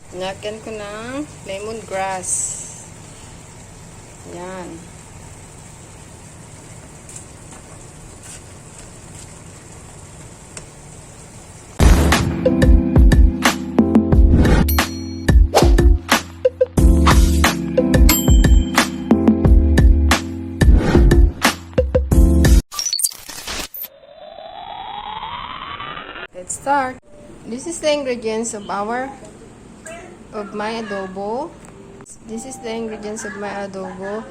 Lagyan ko ng lemongrass. Yan. Let's start. This is the ingredients of my adobo. This is the ingredients of my adobo.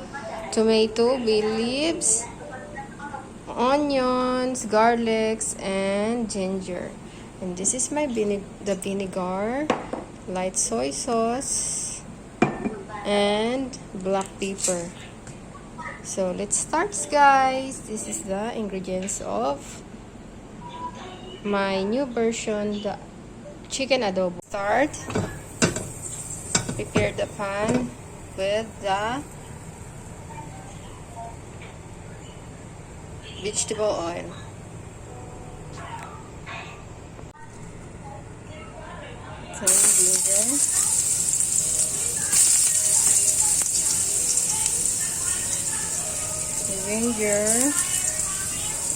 Tomato, bay leaves, onions, garlics, and ginger. And this is my the vinegar, light soy sauce, and black pepper. So let's start, guys. This is the ingredients of my new version, the chicken adobo. Start. Prepare the pan with the vegetable oil. Some ginger,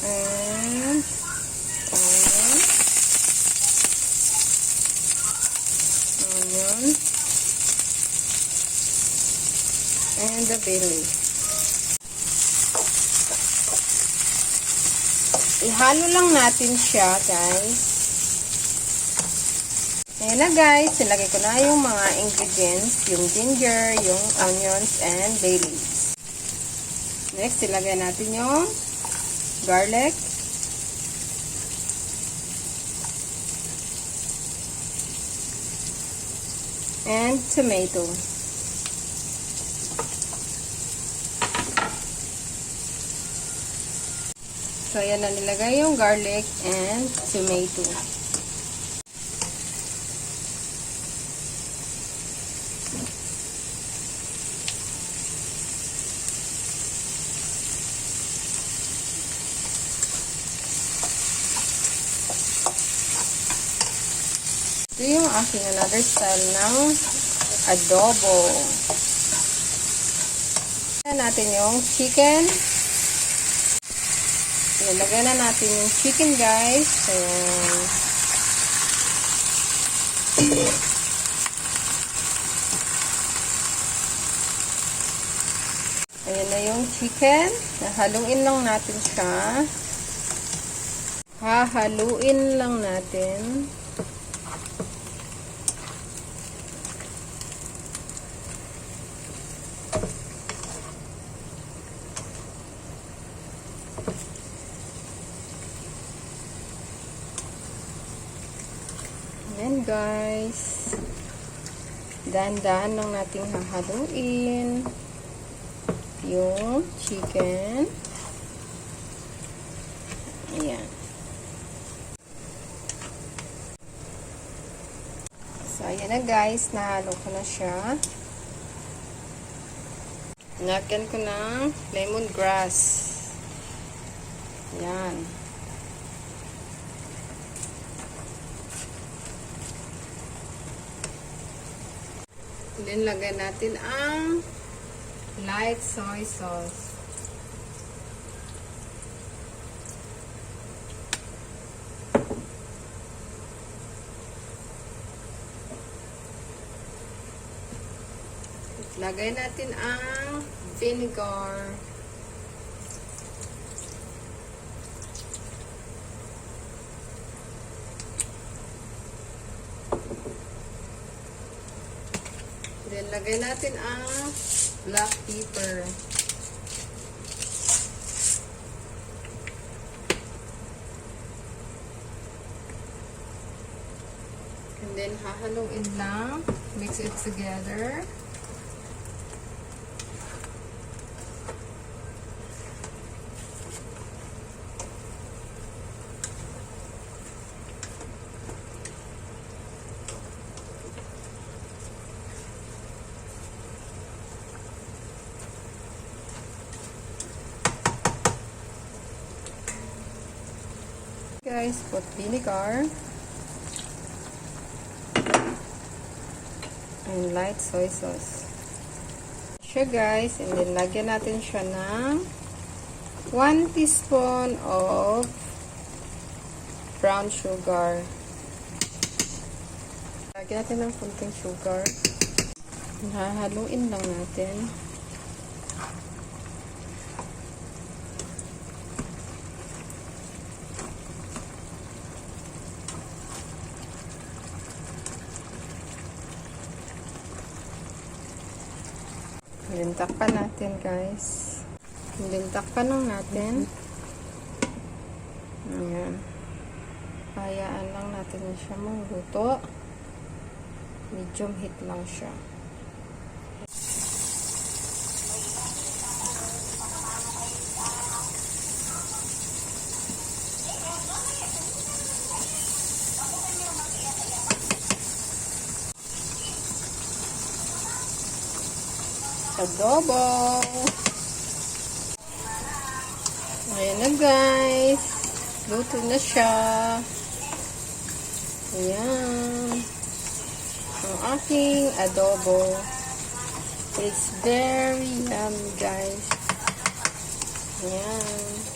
and onion, and the bay leaf. Ihalo lang natin siya, guys. Ayan na, guys. Nilagay ko na yung mga ingredients, yung ginger, yung onions, and bay leaves. Next, ilagay natin yung garlic, and tomato. So, ayan na nilagay yung garlic and tomato. Ito yung aking another style ng adobo. Ayan natin yung chicken. Nilagay na natin yung chicken, guys. Ayan. Ayan na yung chicken. Haluin lang natin siya. Hahaluin lang natin. Ayan, guys. Dahan-dahan lang natin hahaluin yung chicken. Ayan. So, ayan na, guys. Nahalo ko na siya. Lagyan ko ng lemongrass. Ayan. Then, lagay natin ang light soy sauce. Lagay natin ang vinegar. Then, lagay natin ang black pepper. And then, hahaluin lang. Mix it together. Guys, put vinegar. and light soy sauce. Siya guys, and then lagyan natin siya ng 1 teaspoon of brown sugar. Lagyan natin ng konting sugar. Hahaluin lang natin. Then takpan natin guys. Then takpan lang natin. Ayan. Hayaan lang natin siya magluto. Medium heat lang siya. Adobo. Ayan na guys. Luto na siya. Ayan. Ang aking adobo. It's very yummy guys. Ayan.